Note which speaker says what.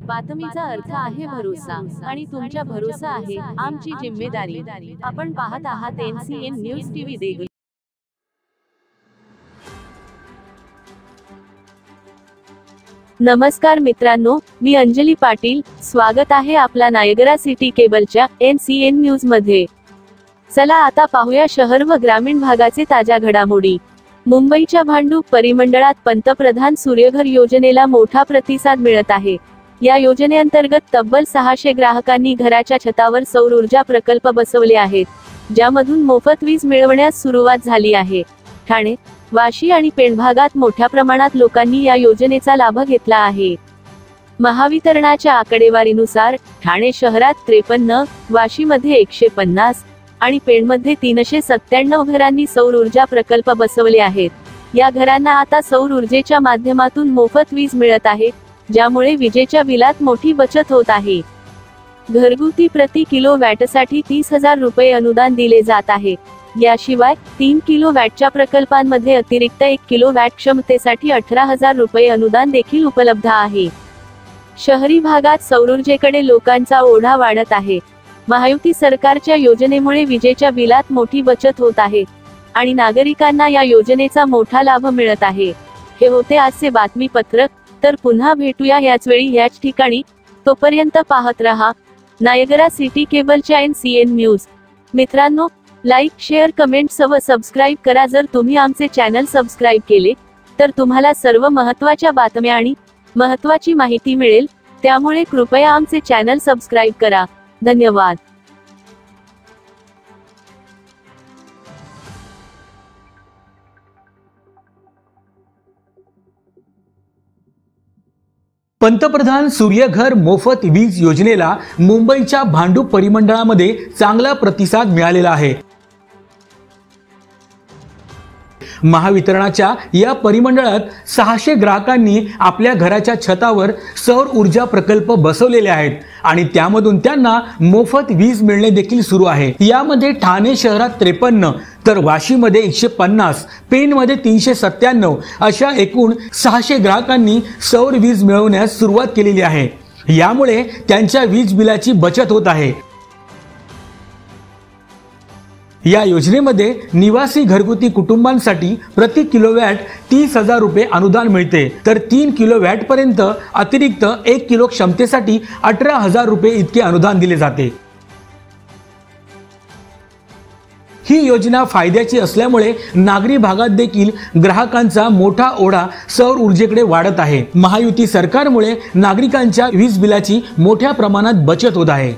Speaker 1: बातमीचा अर्थ आहे भरोसा आणि तुमचा भरोसा आहे आमची जिम्मेदारी। आपण पाहत आहात NCN न्यूज टीव्ही देगलूर। नमस्कार मित्रांनो, मी अंजली पाटील, स्वागत आहे आपला नायगरा सिटी केबलच्या NCN न्यूज मध्ये। चला आता पाहूया शहर व ग्रामीण भागाचे ताज्या घडामोडी। मुंबईच्या भांडूप परिमंडळात पंतप्रधान सूर्यघर योजनेला मोठा प्रतिसाद मिळत आहे। या योजनेअंतर्गत तब्बल 600 ग्राहकांनी घराच्या छतावर सौर ऊर्जा प्रकल्प बसवले आहेत, ज्यामधून मोफत वीज मिळवण्यास सुरुवात झाली आहे। ठाणे, वाशी आणि पेण भागात मोठ्या प्रमाणात लोकांनी या योजनेचा लाभ घेतला आहे। महावितरणाच्या आकडेवारीनुसार ठाणे शहरात 53, वाशीमध्ये 150 आणि पेणमध्ये 397 घरांनी सौर ऊर्जा प्रकल्प बसवले आहेत। या घरांना आता सौर ऊर्जेच्या माध्यमातून मोफत वीज मिळत आहे, ज्यामुळे विजेच्या बिलात मोठी बचत होत आहे। घरगुती प्रति किलोवॅटसाठी 30,000 रुपये अनुदान दिले जात आहे। याशिवाय 3 किलोवॅटच्या प्रकल्पांमध्ये अतिरिक्त 1 किलोवॅट क्षमतेसाठी 18,000 रुपये अनुदान देखील उपलब्ध आहे। शहरी भागात सौरऊर्जेकडे लोकांचा ओढा वाढत आहे। महायुती सरकारच्या योजनेमुळे विजेच्या बिलात मोठी बचत होत आहे आणि नागरिकांना या योजनेचा मोठा लाभ मिळत आहे। हे होते आजचे बातमीपत्रक, तर पुन्हा भेटूया याच वेळी याच ठिकाणी। तोपर्यंत पाहत रहा नायगरा सिटी केबलच्या NCN न्यूज। मित्रांनो, लाईक, शेअर, कमेंट्स व सबस्क्राईब करा। जर तुम्ही आमचे चॅनल सबस्क्राईब केले तर तुम्हाला सर्व महत्त्वाच्या बातम्या आणि महत्त्वाची माहिती मिळेल, त्यामुळे कृपया आमचे चॅनल सबस्क्राईब करा। धन्यवाद।
Speaker 2: पंतप्रधान सूर्यघर मोफत वीज योजनेला मुंबईच्या भांडूप परिमंडळामध्ये चांगला प्रतिसाद मिळालेला आहे। महावितरणाच्या या परिमंडळात 600 ग्राहकांनी आपल्या घराच्या छतावर सौर ऊर्जा प्रकल्प बसवलेले आहेत आणि त्यामधून त्यांना मोफत वीज मिळणे देखील सुरू आहे। यामध्ये ठाणे शहरात 53, तर वाशीमध्ये 150, पेणमध्ये 397 अशा एकूण 600 ग्राहकांनी सौर वीज मिळवण्यास सुरुवात केलेली आहे। यामुळे त्यांच्या वीज बिलाची बचत होत आहे। या योजनेमध्ये निवासी घरगुती कुटुंबांसाठी प्रति किलोवॅट 30,000 रुपये अनुदान मिळते, तर 3 किलोवॅट पर्यंत अतिरिक्त 1 किलो क्षमतेसाठी 18,000 रुपये इतके अनुदान दिले जाते। ही योजना फायद्याची असल्यामुळे नागरी भागात देखील ग्राहकांचा मोठा ओढा सौर ऊर्जेकडे वाढत आहे। महायुती सरकारमुळे नागरिकांच्या वीज बिलाची मोठ्या प्रमाणात बचत होत आहे।